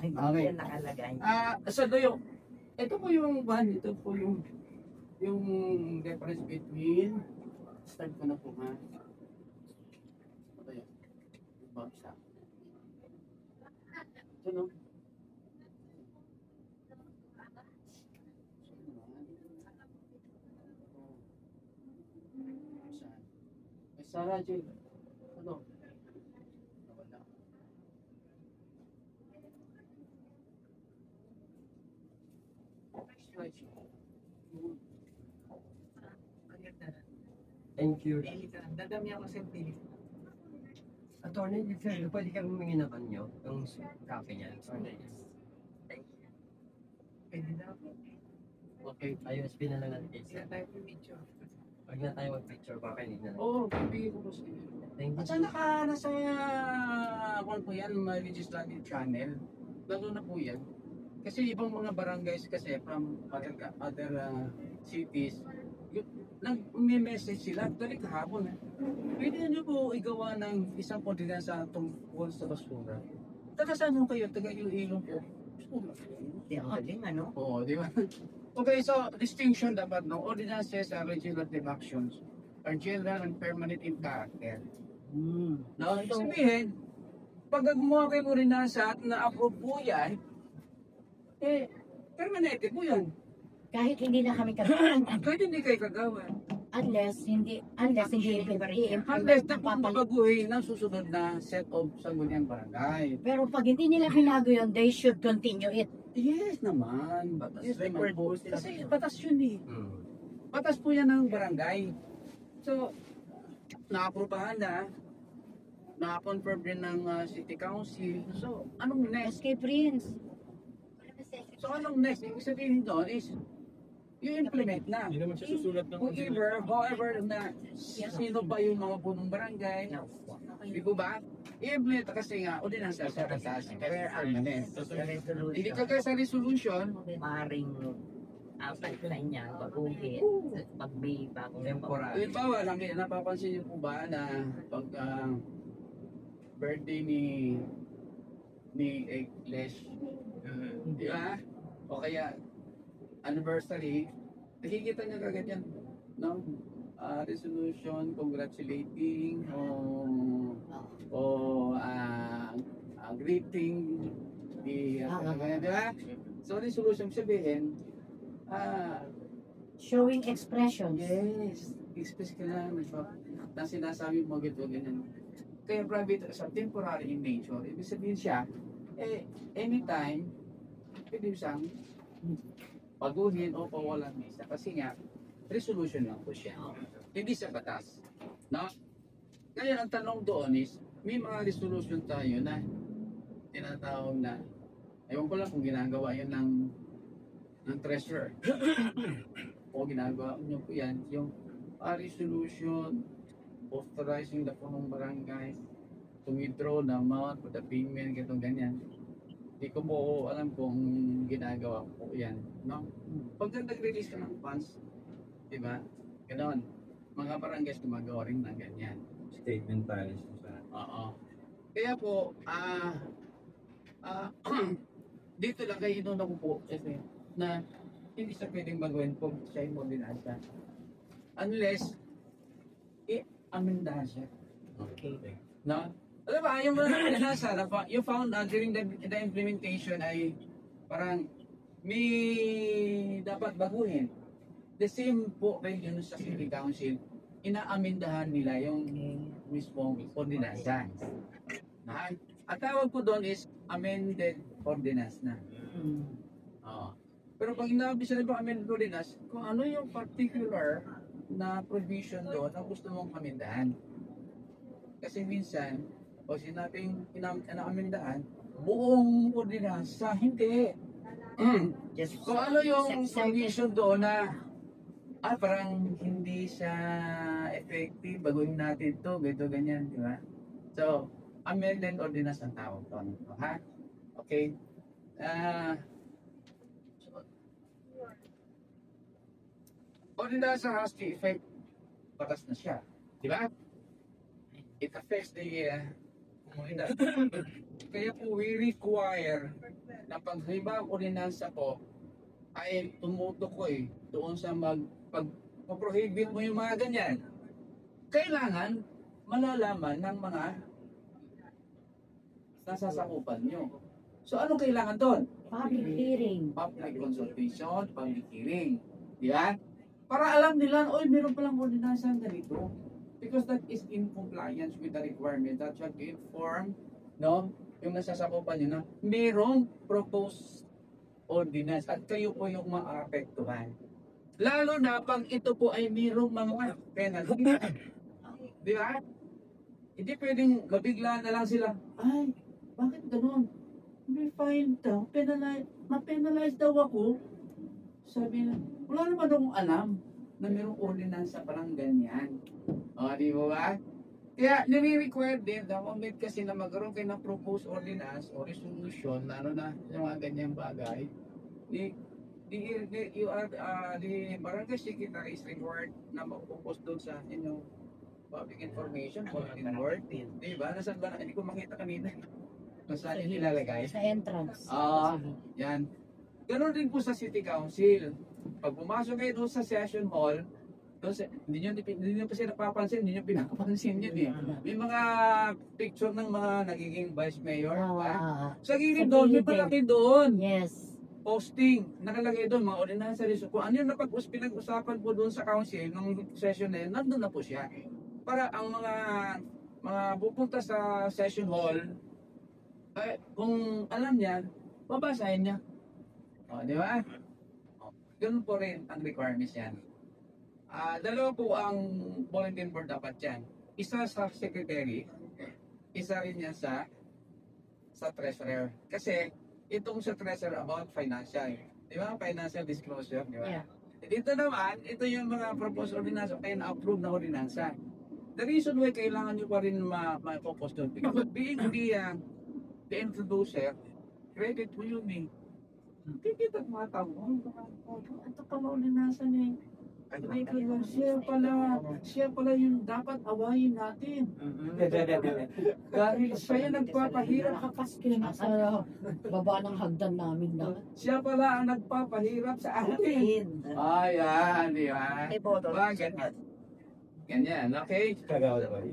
Okay. Yan nakalagay. So Doyo, ito po yung ito po yung difference between, start ko na po ha. Ito yun. Isa. Ito no. May Sarah J. Ano? Nawala. Thank you. Dadami ako sa pili. Attorney, pwede kang humingi ng kanyo, yung copy niya. Pwede na. Okay. IOSP na lang natin. Sila tayo picture. Huwag na tayo mag-picture, baka hindi na lang. Oo, bibigyan ko po sa inyo. Thank you. At saan nasa kung po yan, may legislative channel. Lalo na po yan. Kasi ibang mga barangays kasi from other cities, nag-message sila, actually kahapon pwede nyo po igawa ng isang ordinansa tungkol sa basura. Taga saan mo kayo? Taga Iloilo po. Di ako din, ano? Oo, di ba? Okay, so distinction dapat no, ordinances and legislative actions are general and permanent in character. No, ibig sabihin, pag gumawa kayo ng ordinansa at na-approve po yan, permanente po yan. Kahit hindi na kami kagawa. Kahit hindi kayo kagawa. Unless hindi i-implement Unless na ng papalit. babaguhin ng susunod na set of sangguniang barangay. Pero pag hindi nila binago yun, they should continue it. Yes naman. Batas Yes, naman required po. po sila. Kasi batas yun eh. Hmm. Batas po yan ng barangay. So, na-aprobahan na. Na-confirm din ng city council. So, anong next? SK Prince. So, anong next? Ibig sabihin doon is, i-implement na. Hindi naman siya susulat ng However na sino pa yung mga punong barangay, di ko ba? I-implement kasi nga, ordinansa sa batas, kaya permanent. Hindi ka kaya sa resolution, Maring pipeline niya, baguhin, pag may bagong Temporary. halimbawa, napapansin niyo po ba na pag birthday ni Lesh, di ba? O kaya anniversary, nakikita niya kagad yan, no? Resolution congratulating o greeting di ba? So resolution sabihin, Showing expressions. yes, express ka na sinasabi mo gito ganyan. Kaya private sa temporary in nature, ibig sabihin siya, anytime, pwede siyang baguhin o pawalan misa kasi nga resolution lang po siya, hindi sa batas, no? Ngayon ang tanong doon is, may mga resolution tayo na tinatawag na, ewan ko lang kung ginagawa yun ng treasurer o ginagawa nyo po yan, yung resolution authorizing the punong barangay to withdraw the amount for the payment, ganito ganyan. Hindi ko po alam kung ginagawa po yan, no? Pag nag-release ka ng funds, di ba? Ganon. Mga barangays gumagawa rin ng ganyan. statement tayo sa Oo. Kaya po, dito lang kayo inuna ko po kasi na hindi siya pwedeng baguhin kung siya yung ordinansa. Unless, amendahan siya. Okay. No? Alam ba, yung mga ordinansa, you found during the implementation ay parang may dapat baguhin. The same po rin yun sa City Council, inaamindahan nila yung mismong ordinansa. At tawag ko doon is amended ordinance na. Oo. Pero pag inabi sila ba amended ordinance, kung ano yung particular na provision doon na gusto mong amendahan. Kasi minsan, o sinabing inaamindahan, buong ordinansa, hindi. Just Kung ano yung provision doon na parang hindi siya effective, baguhin natin to, ganito, ganyan, di ba? So, amended ordinance ang tawag doon. Ha? Okay? Ordinance has the effect, batas na siya. Di ba? It affects the ordinance. Kaya po, we require na pag halimbawa ordinansa ko ay tumutok ko doon sa pag-prohibit mo yung mga ganyan, kailangan malalaman ng mga nasasakupan nyo. So, anong kailangan doon? Public hearing. Public consultation, public hearing. Di ba? Para alam nila, oy, meron palang ordinansa ganito. Because that is in compliance with the requirement that you have to inform, no, yung nasasakupan nyo na merong proposed ordinance at kayo po yung maapektuhan. Lalo na pag ito po ay merong mga penalty. Di ba? Hindi pwedeng mabigla na lang sila, ay, bakit ganun? May fine daw, ma-penalize daw ako. Sabi na, wala naman akong alam na mayroong ordinansa parang ganyan. O, di ba? Kaya, nire-require din, the moment kasi na magkaroon kayo ng proposed ordinance o resolution, lalo na yung mga ganyang bagay, the barangay secretary is required na mag-propose doon sa inyong public information, bulletin board. Di ba? Nasaan ba? Hindi ko makita kanina. Nasaan yung nilalagay? Sa entrance. Yan. Ganon din po sa City Council. Pag pumasok kayo doon sa session hall, hindi nyo kasi napapansin, hindi nyo pinapansin yun eh. May mga picture ng mga nagiging vice mayor. Sa gilid doon, may palaki doon. Yes. Posting, nakalagay doon, mga ordinansa rin. Kung ano yung pinag-usapan po doon sa council, ng session na yun, nandun na po siya. Para ang mga pupunta sa session hall, kung alam niya, babasahin niya. O, di ba? Ganun po rin ang requirements yan. Dalawa po ang bulletin board dapat yan. Isa sa secretary, isa rin yan sa treasurer. Kasi itong sa treasurer about financial. Di ba? Financial disclosure, di ba? Yeah. Dito naman, ito yung mga proposed ordinance o na-approve na ordinansa. The reason why kailangan nyo pa rin ma-focus doon, because being the introducer, credit mo yun eh. Kikita at mga tao, ito pala ordinansa niya. Siya pala yung dapat awayin natin. Dahil siya yung nagpapahirap. Nakapaskil na sa baba ng hagdan namin na. Siya pala ang nagpapahirap sa atin. Ayan, di ba? Ba, ganyan. Ganyan, okay? Kagawa na ba?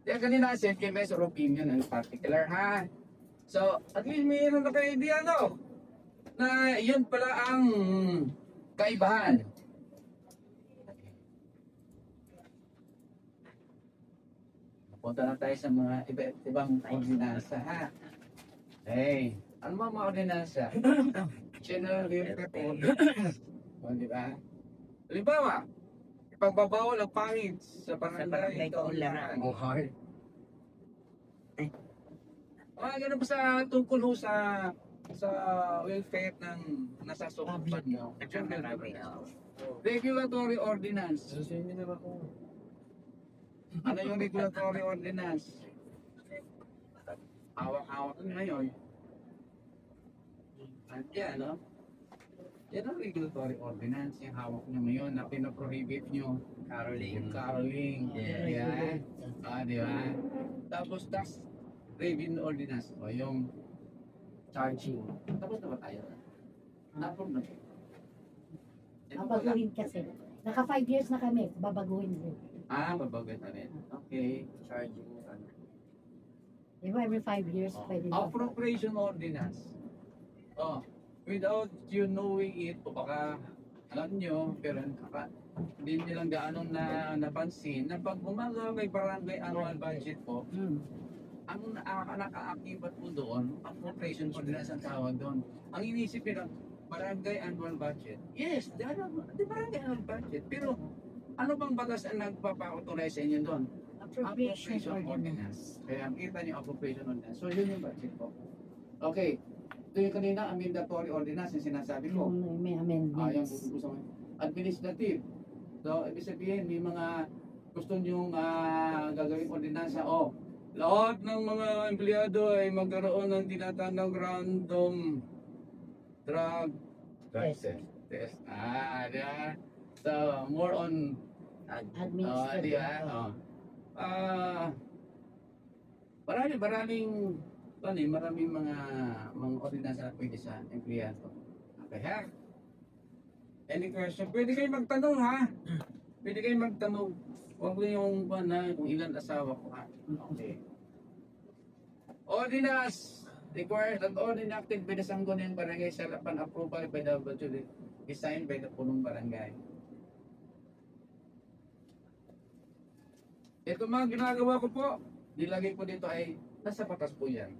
Kaya kanina, send kayo sa opinion in particular, ha? So, at least mayroon na kayo idea, no? Na yun pala ang kaibahan. Punta na tayo sa mga ibang ordinansa, ha? Hey, ano mga ordinansa? General Report. O, di ba? Halimbawa, pagbabawal ang pangit sa barangay kaunlaran. Buhay. Ganun pa sa tungkol ho sa welfare ng nasasukupan mo. Regulatory ordinance. Ano yung regulatory ordinance? Hawak-hawak ngayon. Yan, no? Yan ang regulatory ordinance, yung hawak nyo ngayon na pinaprohibit nyo. Caroling. Yan. Di ba? Tapos tax revenue ordinance. O yung Charging. tapos na ba tayo? Na-approve na. Babaguhin kasi. Naka 5 years na kami. Babaguhin din. Babaguhin na rin. Okay. Charging. Di ba every 5 years pwede ba? Appropriation ordinance. Without you knowing it, o baka alam nyo, pero hindi nyo lang gaano napansin na pag gumagawa kay barangay annual budget po, ang nakaakibat po doon, appropriation ordinance ang tawag doon. Ang inisip nila, barangay annual budget. Yes, di barangay annual budget. Pero ano bang batas ang nagpapa-authorize sa inyo doon? Appropriation ordinance. Kaya kita niyo appropriation ordinance. So yun yung budget po. Okay. Ito yung kanina, mandatory ordinance yung sinasabi ko. May Yung amendments. gusto administrative. So, ibig sabihin, may mga gusto nyong gagawin ordinansa. Lahat ng mga empleyado ay magkaroon ng tinatawag random drug Yes. test. Diba? So, more on Administrative. diba? Maraming maraming mga ordinansa na pwede sa empleyado. Okay ha? Any question? Pwede kayo magtanong ha? Pwede kayo magtanong. Huwag mo yung kung ilan asawa ko ha? Okay. Ordinance requires that all enacted by the Sangguniang Barangay shall upon approval by the authority is signed by the punong barangay. Ito mga ginagawa ko po, nilagay po dito ay nasa batas po yan.